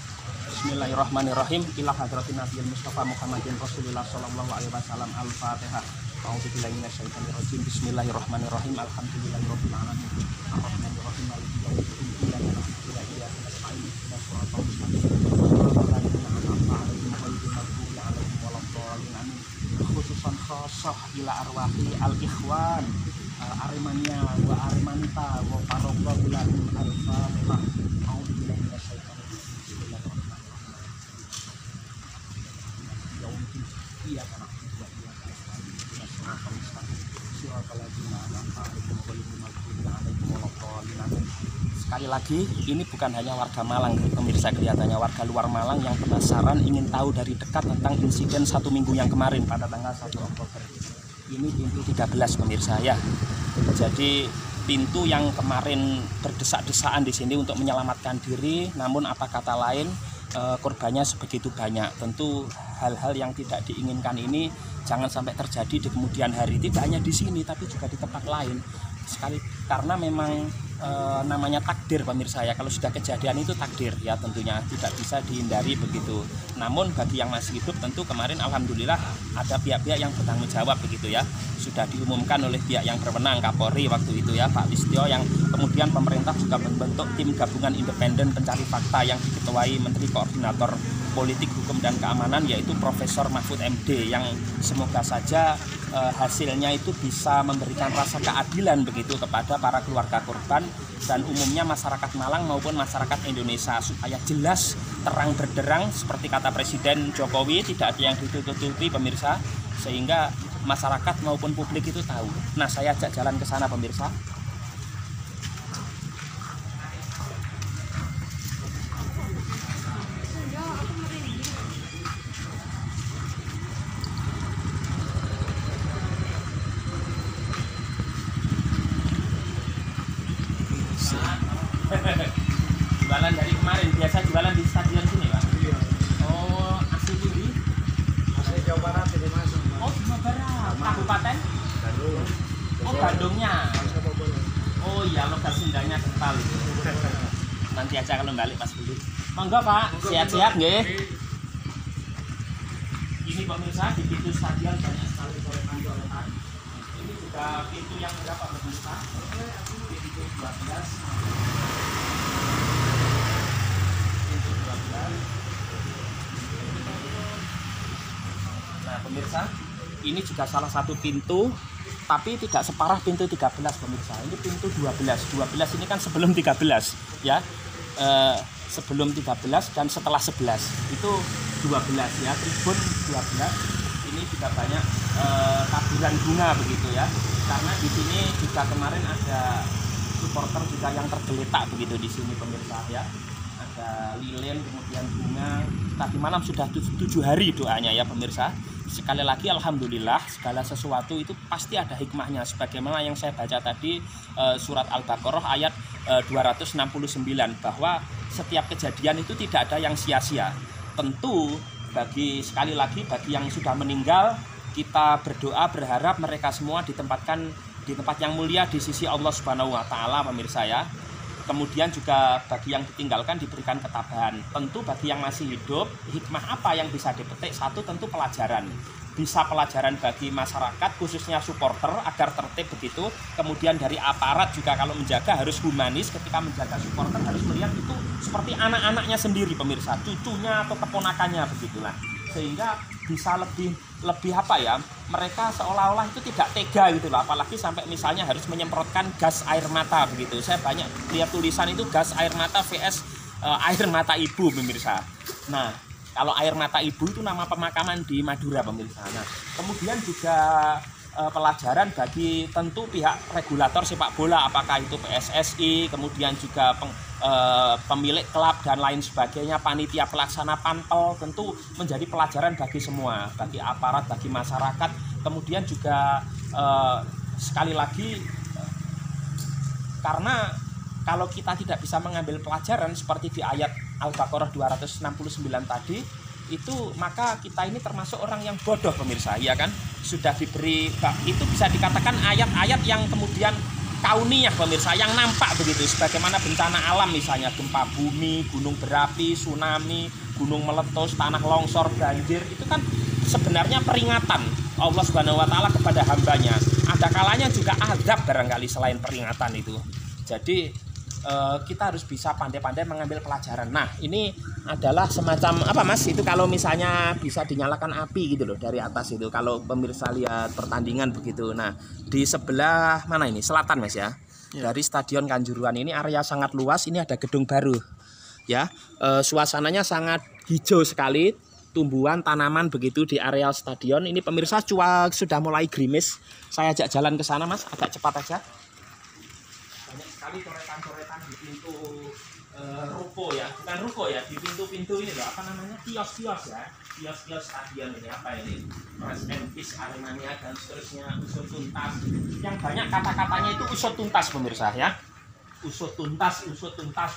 Bismillahirrahmanirrahim. Ila hadratin Nabiyil Mustafa Muhammadin Rasulullah sallallahu alaihi wasallam. Al-Fatihah. A'udzubillahi minasyaitonirrajim. Bismillahirrahmanirrahim. Alhamdulillahirabbil alamin. Arrahmanirrahim. Maliki yaumiddin. Iyyaka na'budu wa iyyaka nasta'in. Ihdinas siratal mustaqim. Shiratal ladzina an'amta 'alaihim ghairil maghdubi 'alaihim waladdallin. Amin. Khususan khassah ila arwahi al-ikhwan Aremania wa Aremanita wa Parogo Bilahum Al-Fatihah. A'udzubillahi minasyaitonirrajim. Bismillahirrahmanirrahim. Yaumiddin. Iyyaka na'budu wa iyyaka nasta'in. Ihdinas siratal mustaqim. Shiratal ladzina an'amta 'alaihim ghairil maghdubi alaihim waladdallin. Amin. Sekali lagi, ini bukan hanya warga Malang, pemirsa, kelihatannya warga luar Malang yang penasaran ingin tahu dari dekat tentang insiden 1 minggu yang kemarin pada tanggal 1 Oktober. Ini pintu 13 pemirsa ya. Jadi pintu yang kemarin berdesak-desaan di sini untuk menyelamatkan diri, namun apa kata lain korbannya sebegitu banyak. Tentu hal-hal yang tidak diinginkan ini jangan sampai terjadi di kemudian hari, tidak hanya di sini tapi juga di tempat lain. Sekali karena memang namanya takdir pemirsa ya, kalau sudah kejadian itu takdir ya, tentunya tidak bisa dihindari begitu. Namun bagi yang masih hidup tentu kemarin alhamdulillah ada pihak-pihak yang bertanggung jawab begitu ya, sudah diumumkan oleh pihak yang berwenang, Kapolri waktu itu ya Pak Listio, yang kemudian pemerintah juga membentuk tim gabungan independen pencari fakta yang diketuai Menteri Koordinator Politik, Hukum dan Keamanan yaitu Profesor Mahfud MD, yang semoga saja hasilnya itu bisa memberikan rasa keadilan begitu kepada para keluarga korban dan umumnya masyarakat Malang maupun masyarakat Indonesia, supaya jelas terang berderang seperti kata Presiden Jokowi, tidak ada yang ditutupi pemirsa, sehingga masyarakat maupun publik itu tahu. Nah, saya ajak jalan ke sana pemirsa. Jualan dari kemarin, biasa jualan di stadion sini Pak? Iya. Oh, asli di? Asli Jawa Barat ini Mas. Oh, Jawa Barat. Kabupaten? Bandung. Oh, Bandungnya. Oh iya, logat Sundanya kental itu. Nanti aja kalau balik pas beli. Monggo Pak, sehat-sehat nggih. Ini pemirsa di pintu stadion banyak sekali coretan-coretan. Ini juga pintu yang berapa pemirsa? Pintu 12. Nah pemirsa, ini juga salah satu pintu, tapi tidak separah pintu 13 pemirsa. Ini pintu 12. 12 ini kan sebelum 13 ya. Sebelum 13 dan setelah 11 itu 12 ya. Tribun 12. Ini juga banyak taburan bunga begitu ya. Karena di sini juga kemarin ada supporter juga yang tergeletak begitu di sini pemirsa ya. Ada lilin, kemudian bunga. Tadi malam sudah 7 hari doanya ya pemirsa. Sekali lagi alhamdulillah, segala sesuatu itu pasti ada hikmahnya, sebagaimana yang saya baca tadi surat Al-Baqarah ayat 269, bahwa setiap kejadian itu tidak ada yang sia-sia. Tentu sekali lagi bagi yang sudah meninggal, kita berdoa berharap mereka semua ditempatkan di tempat yang mulia di sisi Allah Subhanahu wa taala pemirsa ya. Kemudian juga bagi yang ditinggalkan diberikan ketabahan. Tentu bagi yang masih hidup, hikmah apa yang bisa dipetik? Satu, tentu pelajaran. Bisa pelajaran bagi masyarakat, khususnya supporter, agar tertib begitu. Kemudian dari aparat juga kalau menjaga harus humanis, ketika menjaga supporter harus melihat itu seperti anak-anaknya sendiri pemirsa, cucunya atau keponakannya begitulah. Sehingga bisa lebih apa ya, mereka seolah-olah itu tidak tega gitu loh, apalagi sampai misalnya harus menyemprotkan gas air mata begitu. Saya banyak lihat tulisan itu gas air mata vs air mata ibu pemirsa. Nah, kalau air mata ibu itu nama pemakaman di Madura pemirsa. Nah, kemudian juga pelajaran bagi tentu pihak regulator sepak bola, apakah itu PSSI, kemudian juga pemilik klub dan lain sebagainya, panitia pelaksana panpel, tentu menjadi pelajaran bagi semua, bagi aparat, bagi masyarakat. Kemudian juga sekali lagi, karena kalau kita tidak bisa mengambil pelajaran seperti di ayat Al-Baqarah 269 tadi, itu maka kita ini termasuk orang yang bodoh pemirsa, ya kan? Sudah diberi itu bisa dikatakan ayat-ayat yang kemudian kauniyah pemirsa, yang nampak begitu, sebagaimana bencana alam misalnya gempa bumi, gunung berapi, tsunami, gunung meletus, tanah longsor, banjir, itu kan sebenarnya peringatan Allah Subhanahu wa taala kepada hambanya. Ada kalanya juga azab barangkali selain peringatan itu. Jadi kita harus bisa pandai-pandai mengambil pelajaran. Nah, ini adalah semacam apa Mas? Itu kalau misalnya bisa dinyalakan api gitu loh dari atas itu. Kalau pemirsa lihat pertandingan begitu. Nah, di sebelah mana ini? Selatan Mas ya. Dari Stadion Kanjuruhan ini area sangat luas. Ini ada gedung baru. Ya, suasananya sangat hijau sekali. Tumbuhan, tanaman begitu di area stadion. Ini pemirsa cuaca sudah mulai gerimis. Saya ajak jalan ke sana Mas, agak cepat aja. Banyak sekali coretan-coretan di pintu ruko ya, bukan ruko ya, di pintu-pintu ini loh, apa namanya, kios-kios ya, kios-kios stadion ini, apa ini, Rest and Peace Aremania dan seterusnya, usut tuntas, yang banyak kata-katanya itu usut tuntas pemirsa ya, usut tuntas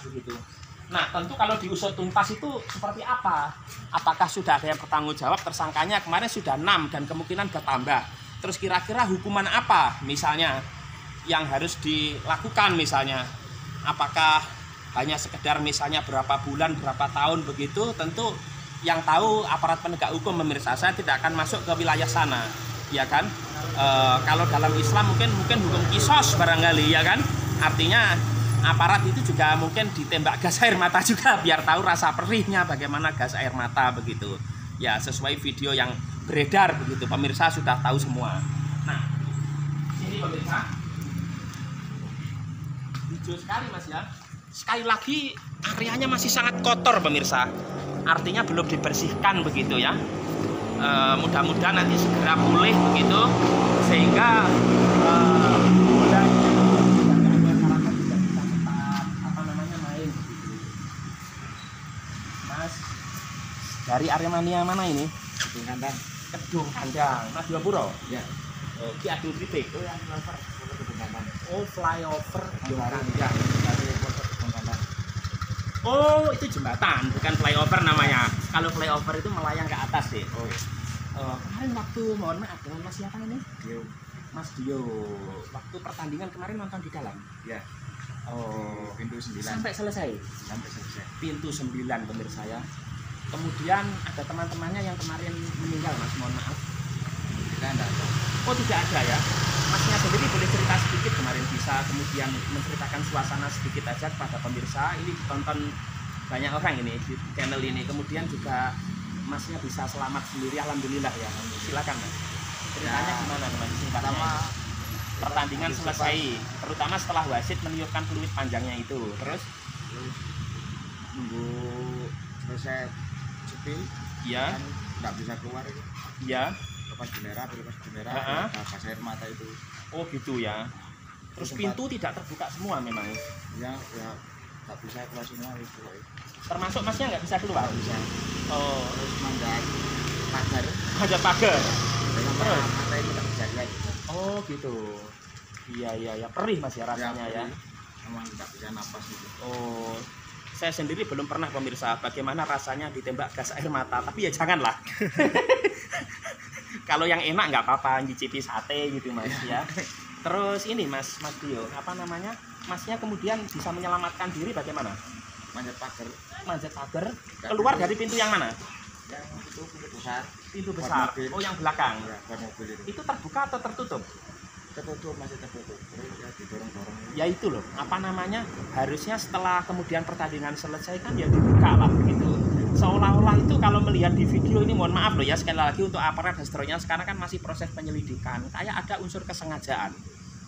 begitu. Nah tentu kalau diusut tuntas itu seperti apa? Apakah sudah ada yang bertanggung jawab? Tersangkanya kemarin sudah 6 dan kemungkinan bertambah. Terus kira-kira hukuman apa misalnya yang harus dilakukan misalnya? Apakah hanya sekedar misalnya berapa bulan, berapa tahun begitu? Tentu yang tahu aparat penegak hukum pemirsa, saya tidak akan masuk ke wilayah sana, ya kan? Kalau dalam Islam mungkin hukum kisos barangkali, ya kan? Artinya aparat itu juga mungkin ditembak gas air mata juga biar tahu rasa perihnya bagaimana gas air mata begitu. Ya sesuai video yang beredar begitu, pemirsa sudah tahu semua. Nah, ini pemirsa. Hijau sekali Mas ya. Sekali lagi areanya masih sangat kotor pemirsa. Artinya belum dibersihkan begitu ya. Mudah-mudahan nanti segera pulih begitu sehingga dari Aremania mana ini? Kedung Kandang. Kedung Kandang. Mas Diopuro? Ya. Oh, Ki Adul Kritik. Oh, yang flyover Kedung Kandang. Oh, flyover Kedung Kandang. Dari Kedung Kandang. Oh, itu jembatan, bukan flyover namanya. Kalau flyover itu melayang ke atas deh. Oh. Kemarin waktu, mohon maaf dengan Mas siapa ini? Dio. Mas Dio. Waktu pertandingan kemarin nonton di dalam. Ya. Oh, Pintu 9. sampai selesai. Sampai selesai. Pintu 9 pemirsa ya. Kemudian ada teman-temannya yang kemarin meninggal Mas, mohon maaf. Tidak ada. Oh tidak ada ya. Masnya sendiri boleh cerita sedikit kemarin bisa kemudian menceritakan suasana sedikit aja kepada pemirsa. Ini ditonton banyak orang ini di channel ini. Kemudian juga Masnya bisa selamat sendiri, alhamdulillah ya. Silakan Mas. Ceritanya gimana teman? Pertama Pertandingan selesai, terutama setelah wasit meniupkan peluit panjangnya itu. Terus nunggu selesai sepi, ya, kan nggak bisa keluar itu. ya. Lepas bendera, gas air mata itu. Oh gitu ya. Terus pintu tidak terbuka semua memang. Ya, nggak bisa keluar semua itu. Termasuk Masnya nggak bisa keluar. Nggak bisa. Oh, Terus manjat pagar. ada pagar. Dengan Terus? mata itu nggak bisa lihat. Oh gitu. Iya, perih Mas ya rasanya ya. Emang nggak bisa napas itu. Oh, saya sendiri belum pernah pemirsa bagaimana rasanya ditembak gas air mata, tapi ya janganlah. Kalau yang enak nggak apa-apa, nyicipi sate gitu Mas ya. Terus ini Mas Dio, apa namanya? Masnya kemudian bisa menyelamatkan diri bagaimana? Manjat pagar. Manjat pagar, keluar dari pintu yang mana? Yang itu pintu besar. Pintu Buat besar. mobil. Oh, yang belakang. Ya, buat mobil itu. Itu terbuka atau tertutup? Tertutup, masih tertutup. Terus ya didorong-dorong. Ya itu loh, apa namanya, harusnya setelah kemudian pertandingan selesai kan ya dibuka lah begitu. Seolah-olah itu kalau melihat di video ini, mohon maaf loh ya sekali lagi untuk aparat dan seterusnya, sekarang kan masih proses penyelidikan, kayak ada unsur kesengajaan.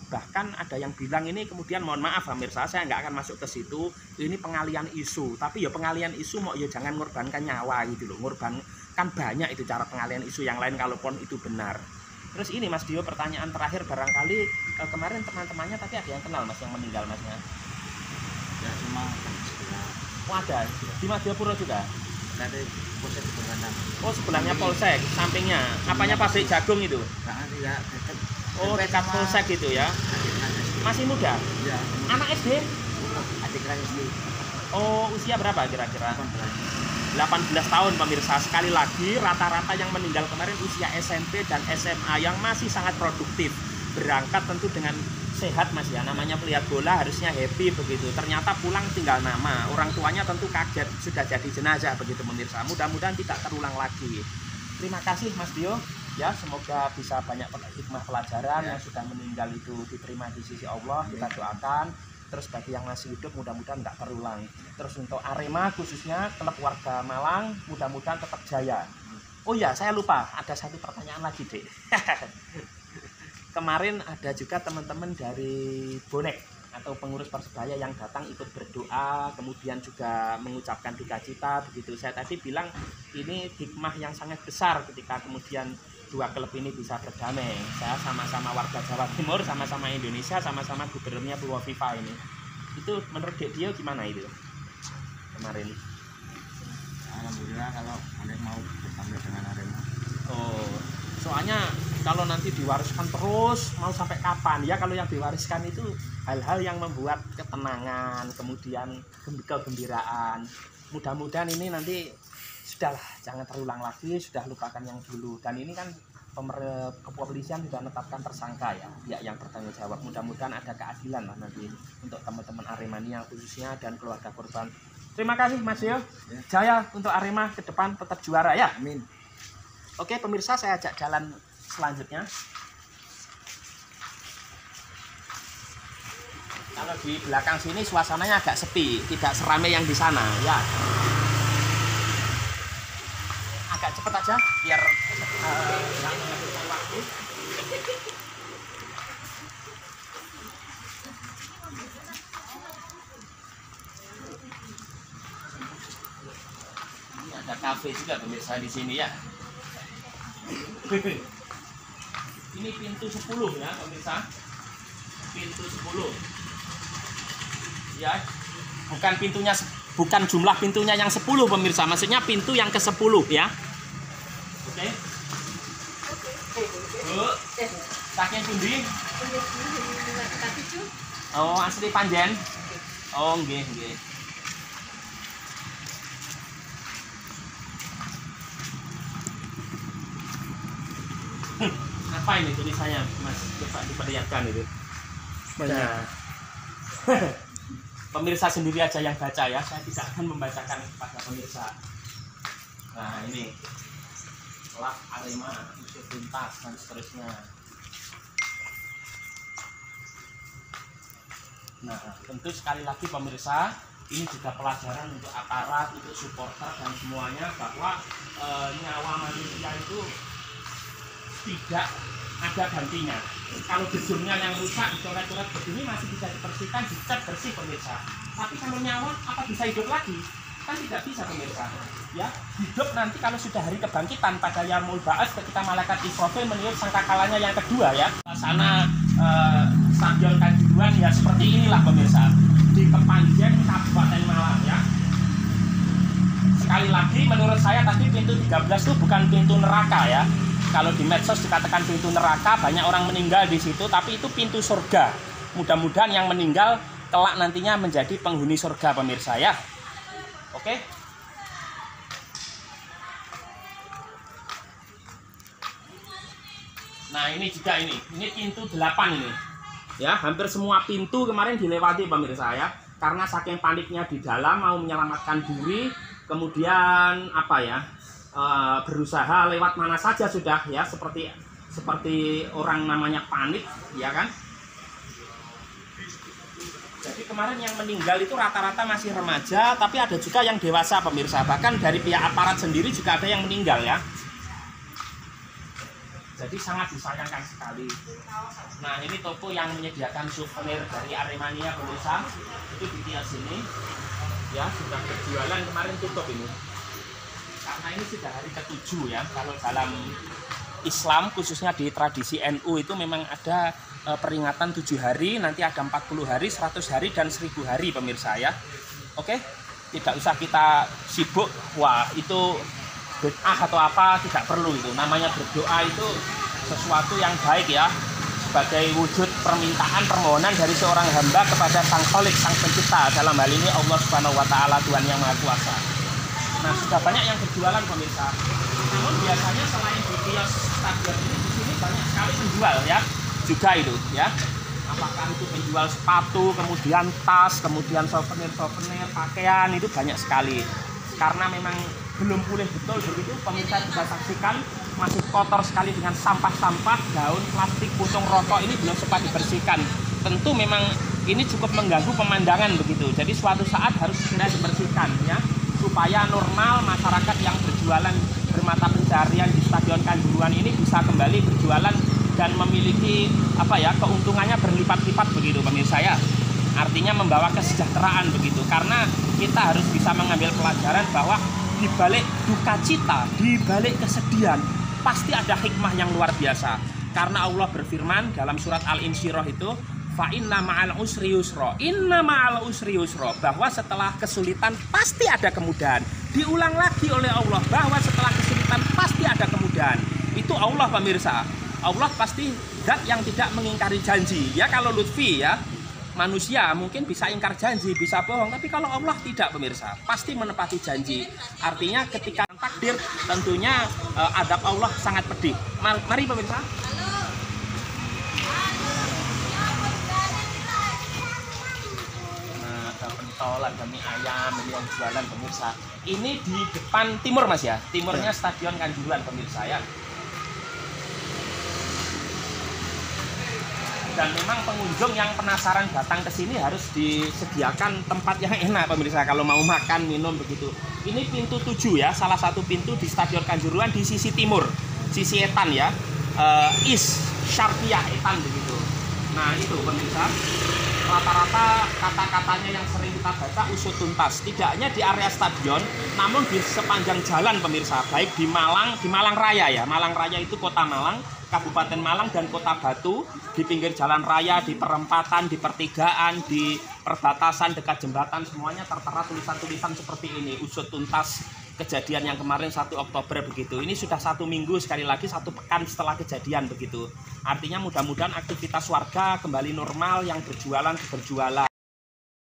Bahkan ada yang bilang ini kemudian, mohon maaf pemirsa, saya nggak akan masuk ke situ, ini pengalian isu. Tapi ya pengalian isu mau ya jangan ngorbankan nyawa gitu loh, ngorban kan banyak itu cara pengalian isu yang lain kalaupun itu benar. Terus ini Mas Dio, pertanyaan terakhir, barangkali kemarin teman-temannya tapi ada yang kenal Mas yang meninggal Masnya? Ya cuma sebelah. Oh ada, di Madiopuro juga? Dari Polsek Kedung Kandang. Oh sebelahnya Polsek, sampingnya, apanya pabrik jagung itu? Nggak ada ya, dekat. Oh dekat Polsek gitu ya? Adik kelas SD. Masih muda? Ya, Anak SD? adik kelas SD. Oh, usia berapa kira-kira? 18 tahun pemirsa. Sekali lagi rata-rata yang meninggal kemarin usia SMP dan SMA yang masih sangat produktif. Berangkat tentu dengan sehat Mas ya, namanya melihat bola harusnya happy begitu. Ternyata pulang tinggal nama. Orang tuanya tentu kaget, sudah jadi jenazah begitu pemirsa. Mudah-mudahan tidak terulang lagi. Terima kasih Mas Dio. Ya, semoga bisa banyak hikmah pelajaran yang sudah meninggal itu diterima di sisi Allah. Kita doakan. Terus bagi yang masih hidup mudah-mudahan nggak terulang. Terus untuk Arema khususnya klub warga Malang mudah-mudahan tetap jaya. Oh ya, saya lupa ada satu pertanyaan lagi Dek. Kemarin ada juga teman-teman dari Bonek atau pengurus Persebaya yang datang ikut berdoa, kemudian juga mengucapkan duka cita begitu. Saya tadi bilang ini hikmah yang sangat besar ketika kemudian dua klub ini bisa berdamai. Saya sama-sama warga Jawa Timur, sama-sama Indonesia, sama-sama gubernurnya Purwoviva ini. Itu menurut Dek Dio gimana itu kemarin? Alhamdulillah kalau Anda mau bersama dengan Arema. Oh, soalnya kalau nanti diwariskan terus mau sampai kapan ya? Kalau yang diwariskan itu hal-hal yang membuat ketenangan, kemudian kegembiraan. Mudah-mudahan ini nanti sudahlah, jangan terulang lagi, sudah lupakan yang dulu. Dan ini kan kepolisian sudah menetapkan tersangka ya, pihak yang bertanggung jawab. Mudah-mudahan ada keadilan lah nanti untuk teman-teman Aremania khususnya dan keluarga korban. Terima kasih Mas Yo. Jaya untuk Arema ke depan tetap juara ya. Amin. Oke pemirsa, saya ajak jalan selanjutnya. Kalau di belakang sini suasananya agak sepi, tidak seramai yang di sana ya. Agak cepet aja biar nggak menghabiskan waktu. Ini ada kafe juga pemirsa di sini ya. Ini pintu 10 ya pemirsa. Pintu 10. Ya. Bukan jumlah pintunya yang 10 pemirsa, maksudnya pintu yang ke-10 ya. Oke. Bu, saking pundi? Oh, asli Panjen. Oh, nggih, nggih. Apa ini tulisannya, Mas? Coba diperlihatkan itu. Banyak. Nah. Pemirsa sendiri aja yang baca ya, saya tidak akan membacakan kepada pemirsa. Nah ini Laf Arema, Yusuf Tuntas dan seterusnya. Nah tentu sekali lagi pemirsa, ini juga pelajaran untuk aparat, untuk supporter dan semuanya bahwa nyawa manusia itu tidak ada gantinya. Kalau gedungnya yang rusak, dicoret-coret begini masih bisa dibersihkan, dicat bersih pemirsa. Tapi kalau nyawa, apa bisa hidup lagi? Kan tidak bisa pemirsa. Ya, hidup nanti kalau sudah hari kebangkitan pada Yaumul Ba'ats ketika malaikat Israfil meniup sangkakalanya yang kedua ya. Sana Stadion Kanjuruhan ya seperti inilah pemirsa. Di Kepanjen, Kabupaten Malang ya. Sekali lagi menurut saya tadi pintu 13 itu bukan pintu neraka ya. Kalau di medsos dikatakan pintu neraka, banyak orang meninggal di situ, tapi itu pintu surga. Mudah-mudahan yang meninggal kelak nantinya menjadi penghuni surga pemirsa ya. Oke. Nah, ini juga ini pintu 8 ini. Ya, hampir semua pintu kemarin dilewati pemirsa ya. Karena saking paniknya di dalam mau menyelamatkan diri, kemudian apa ya? Berusaha lewat mana saja sudah ya, seperti orang namanya panik ya kan. Jadi kemarin yang meninggal itu rata-rata masih remaja, tapi ada juga yang dewasa pemirsa, bahkan dari pihak aparat sendiri juga ada yang meninggal ya. Jadi sangat disayangkan sekali. Nah ini toko yang menyediakan souvenir dari Aremania pemirsa, itu di kios sini ya, sudah berjualan, kemarin tutup ini. Karena ini sudah hari ke-7 ya. Kalau dalam Islam khususnya di tradisi NU itu memang ada peringatan 7 hari, nanti ada 40 hari, 100 hari dan 1000 hari pemirsa ya. Oke, tidak usah kita sibuk, wah itu bid'ah atau apa, tidak perlu itu. Namanya berdoa itu sesuatu yang baik ya. sebagai wujud permintaan permohonan dari seorang hamba kepada Sang Khalik, Sang Pencipta, dalam hal ini Allah Subhanahu wa taala, Tuhan yang Maha Kuasa. Nah, sudah banyak yang berjualan pemirsa. Namun biasanya selain di kios stadion ini, di sini banyak sekali penjual ya. Juga itu ya. Apakah itu penjual sepatu, kemudian tas, kemudian souvenir-souvenir, pakaian, itu banyak sekali. Karena memang belum pulih betul begitu, pemirsa bisa saksikan masih kotor sekali dengan sampah-sampah, daun, plastik, puntung rokok ini belum sempat dibersihkan. Tentu memang ini cukup mengganggu pemandangan begitu. Jadi suatu saat harus segera dibersihkan ya, supaya normal masyarakat yang berjualan bermata pencarian di Stadion Kanjuruhan ini bisa kembali berjualan dan memiliki keuntungannya berlipat-lipat begitu pemirsa ya. Artinya membawa kesejahteraan begitu, karena kita harus bisa mengambil pelajaran bahwa di balik duka cita, di balik kesedihan pasti ada hikmah yang luar biasa. Karena Allah berfirman dalam surat Al-Insyirah itu, fa inna ma'al usri yusra, inna ma'al usri yusra, bahwa setelah kesulitan pasti ada kemudahan. Diulang lagi oleh Allah bahwa setelah kesulitan pasti ada kemudahan. Itu Allah pemirsa. Allah pasti zat yang tidak mengingkari janji. Ya kalau Lutfi ya, manusia mungkin bisa ingkar janji, bisa bohong, tapi kalau Allah tidak pemirsa, pasti menepati janji. Artinya ketika takdir tentunya adab Allah sangat pedih. Mari pemirsa. Nah, ada pentol, ada mie ayam, ini yang jualan pemirsa. Ini di depan timur Mas ya, timurnya Stadion Kanjuruhan pemirsa ya. Dan memang pengunjung yang penasaran datang ke sini harus disediakan tempat yang enak pemirsa kalau mau makan, minum begitu. Ini pintu 7 ya, salah satu pintu di Stadion Kanjuruhan di sisi timur, sisi etan ya, East Syarqiyah etan begitu. Nah itu pemirsa, rata-rata kata-katanya yang sering kita baca usut tuntas. Tidak hanya di area stadion, namun di sepanjang jalan pemirsa, baik di Malang Raya ya, Malang Raya itu kota Malang, Kabupaten Malang dan Kota Batu, di pinggir jalan raya, di perempatan, di pertigaan, di perbatasan dekat jembatan, semuanya tertera tulisan-tulisan seperti ini, usut tuntas kejadian yang kemarin 1 Oktober begitu. Ini sudah 1 minggu, sekali lagi 1 pekan setelah kejadian begitu. Artinya mudah-mudahan aktivitas warga kembali normal, yang berjualan.